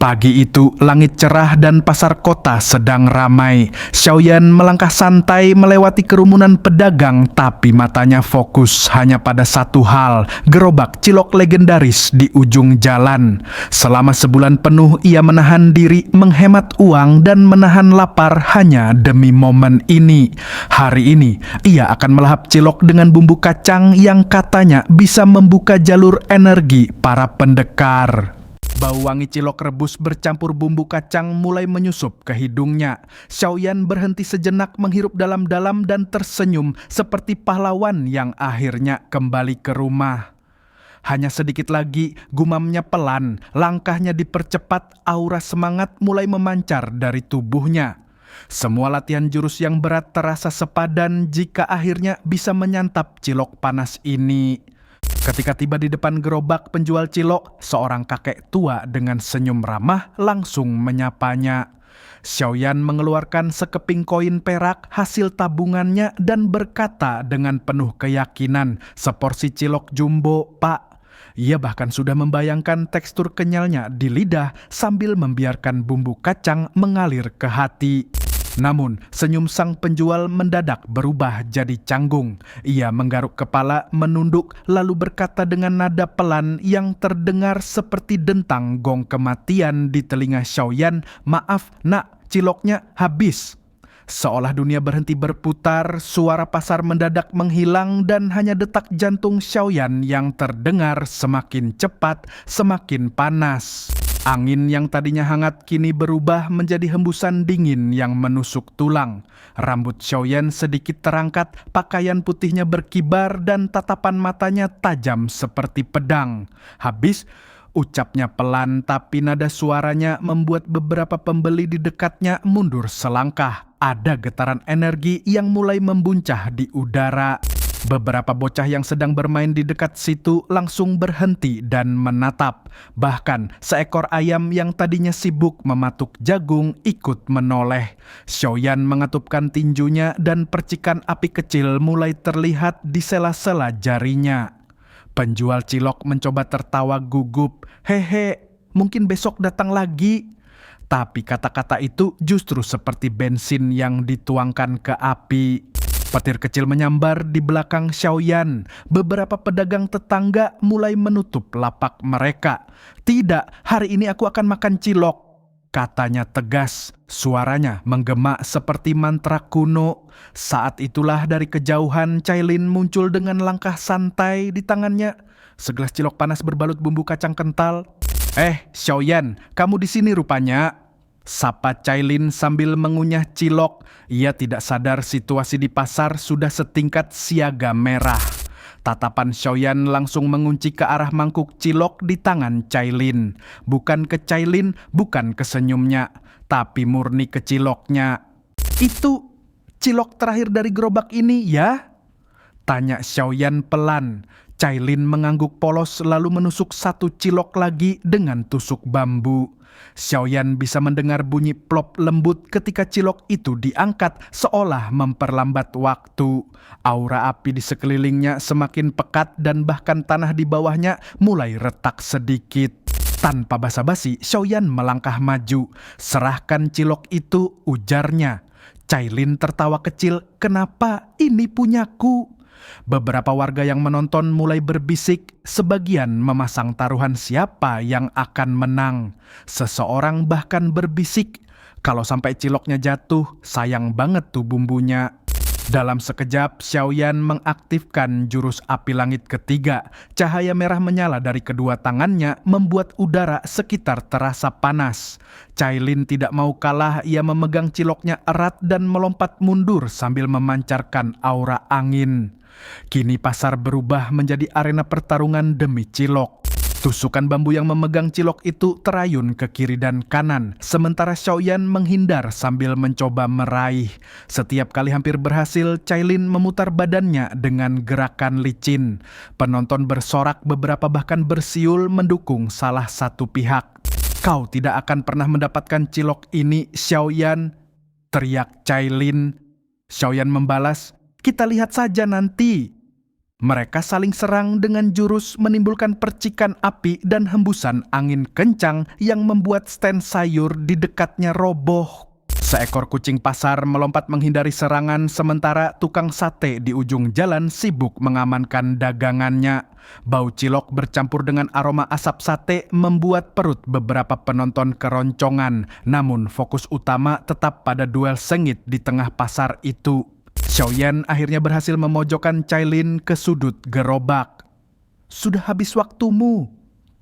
Pagi itu, langit cerah dan pasar kota sedang ramai. Xiaoyan melangkah santai melewati kerumunan pedagang, tapi matanya fokus hanya pada satu hal, gerobak cilok legendaris di ujung jalan. Selama sebulan penuh, ia menahan diri, menghemat uang, dan menahan lapar hanya demi momen ini. Hari ini, ia akan melahap cilok dengan bumbu kacang yang katanya bisa membuka jalur energi para pendekar. Bau wangi cilok rebus bercampur bumbu kacang mulai menyusup ke hidungnya. Xiaoyan berhenti sejenak menghirup dalam-dalam dan tersenyum seperti pahlawan yang akhirnya kembali ke rumah. Hanya sedikit lagi, gumamnya pelan, langkahnya dipercepat, aura semangat mulai memancar dari tubuhnya. Semua latihan jurus yang berat terasa sepadan jika akhirnya bisa menyantap cilok panas ini. Ketika tiba di depan gerobak penjual cilok, seorang kakek tua dengan senyum ramah langsung menyapanya. Xiaoyan mengeluarkan sekeping koin perak hasil tabungannya dan berkata dengan penuh keyakinan, "Seporsi cilok jumbo, Pak." Ia bahkan sudah membayangkan tekstur kenyalnya di lidah sambil membiarkan bumbu kacang mengalir ke hati. Namun, senyum sang penjual mendadak berubah jadi canggung. Ia menggaruk kepala, menunduk, lalu berkata dengan nada pelan yang terdengar seperti dentang gong kematian di telinga Xiaoyan, "Maaf, nak, ciloknya habis." Seolah dunia berhenti berputar, suara pasar mendadak menghilang dan hanya detak jantung Xiaoyan yang terdengar semakin cepat, semakin panas. Angin yang tadinya hangat kini berubah menjadi hembusan dingin yang menusuk tulang. Rambut Xiaoyan sedikit terangkat, pakaian putihnya berkibar dan tatapan matanya tajam seperti pedang. Habis, ucapnya pelan tapi nada suaranya membuat beberapa pembeli di dekatnya mundur selangkah. Ada getaran energi yang mulai membuncah di udara. Beberapa bocah yang sedang bermain di dekat situ langsung berhenti dan menatap. Bahkan seekor ayam yang tadinya sibuk mematuk jagung ikut menoleh. Xiaoyan mengatupkan tinjunya dan percikan api kecil mulai terlihat di sela-sela jarinya. Penjual cilok mencoba tertawa gugup. "Hehe, mungkin besok datang lagi." Tapi kata-kata itu justru seperti bensin yang dituangkan ke api. Petir kecil menyambar di belakang Xiaoyan. Beberapa pedagang tetangga mulai menutup lapak mereka. "Tidak, hari ini aku akan makan cilok," katanya tegas. Suaranya menggema seperti mantra kuno. Saat itulah dari kejauhan Cailin muncul dengan langkah santai, di tangannya segelas cilok panas berbalut bumbu kacang kental. Xiaoyan, kamu di sini rupanya," sapa Cailin sambil mengunyah cilok. Ia tidak sadar situasi di pasar sudah setingkat siaga merah. Tatapan Xiaoyan langsung mengunci ke arah mangkuk cilok di tangan Cailin. Bukan ke Cailin, bukan ke senyumnya, tapi murni ke ciloknya. "Itu cilok terakhir dari gerobak ini ya?" tanya Xiaoyan pelan. Cailin mengangguk polos lalu menusuk satu cilok lagi dengan tusuk bambu. Xiaoyan bisa mendengar bunyi plop lembut ketika cilok itu diangkat seolah memperlambat waktu. Aura api di sekelilingnya semakin pekat dan bahkan tanah di bawahnya mulai retak sedikit. Tanpa basa-basi, Xiaoyan melangkah maju. "Serahkan cilok itu," ujarnya. Cailin tertawa kecil, "Kenapa? Ini punyaku." Beberapa warga yang menonton mulai berbisik, sebagian memasang taruhan siapa yang akan menang. Seseorang bahkan berbisik, "Kalau sampai ciloknya jatuh, sayang banget tuh bumbunya." Dalam sekejap, Xiaoyan mengaktifkan jurus api langit ketiga. Cahaya merah menyala dari kedua tangannya, membuat udara sekitar terasa panas. Cailin tidak mau kalah, ia memegang ciloknya erat dan melompat mundur sambil memancarkan aura angin. Kini pasar berubah menjadi arena pertarungan demi cilok. Tusukan bambu yang memegang cilok itu terayun ke kiri dan kanan, sementara Xiaoyan menghindar sambil mencoba meraih. Setiap kali hampir berhasil, Cailin memutar badannya dengan gerakan licin. Penonton bersorak, beberapa bahkan bersiul mendukung salah satu pihak. "Kau tidak akan pernah mendapatkan cilok ini, Xiaoyan," teriak Cailin. Xiaoyan membalas, "Kita lihat saja nanti." Mereka saling serang dengan jurus menimbulkan percikan api dan hembusan angin kencang yang membuat stand sayur di dekatnya roboh. Seekor kucing pasar melompat menghindari serangan sementara tukang sate di ujung jalan sibuk mengamankan dagangannya. Bau cilok bercampur dengan aroma asap sate membuat perut beberapa penonton keroncongan. Namun fokus utama tetap pada duel sengit di tengah pasar itu. Xiaoyan akhirnya berhasil memojokkan Cailin ke sudut gerobak. "Sudah habis waktumu,"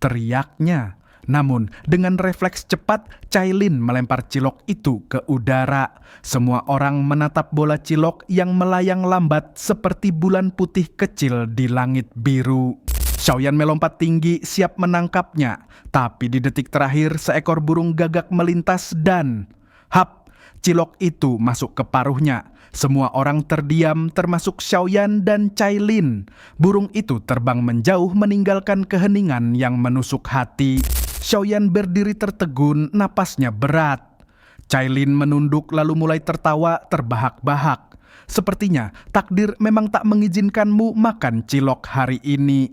teriaknya. Namun, dengan refleks cepat, Cailin melempar cilok itu ke udara. Semua orang menatap bola cilok yang melayang lambat seperti bulan putih kecil di langit biru. Xiaoyan melompat tinggi siap menangkapnya, tapi di detik terakhir seekor burung gagak melintas dan hap, cilok itu masuk ke paruhnya. Semua orang terdiam termasuk Xiaoyan dan Cailin. Burung itu terbang menjauh meninggalkan keheningan yang menusuk hati. Xiaoyan berdiri tertegun, napasnya berat. Cailin menunduk lalu mulai tertawa terbahak-bahak. "Sepertinya takdir memang tak mengizinkanmu makan cilok hari ini."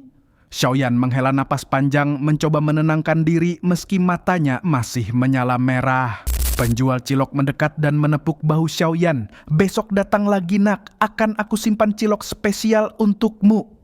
Xiaoyan menghela napas panjang mencoba menenangkan diri meski matanya masih menyala merah. Penjual cilok mendekat dan menepuk bahu Xiaoyan. "Besok datang lagi nak, akan aku simpan cilok spesial untukmu."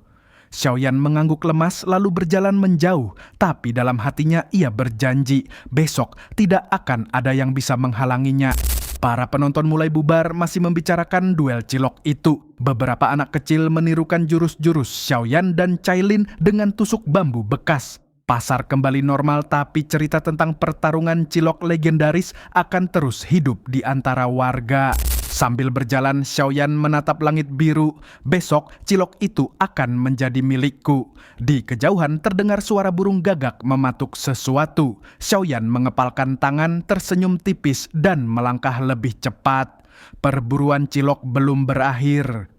Xiaoyan mengangguk lemas lalu berjalan menjauh, tapi dalam hatinya ia berjanji besok tidak akan ada yang bisa menghalanginya. Para penonton mulai bubar masih membicarakan duel cilok itu. Beberapa anak kecil menirukan jurus-jurus Xiaoyan dan Cailin dengan tusuk bambu bekas. Pasar kembali normal, tapi cerita tentang pertarungan cilok legendaris akan terus hidup di antara warga. Sambil berjalan, Xiaoyan menatap langit biru. "Besok, cilok itu akan menjadi milikku." Di kejauhan terdengar suara burung gagak mematuk sesuatu. Xiaoyan mengepalkan tangan, tersenyum tipis, dan melangkah lebih cepat. Perburuan cilok belum berakhir.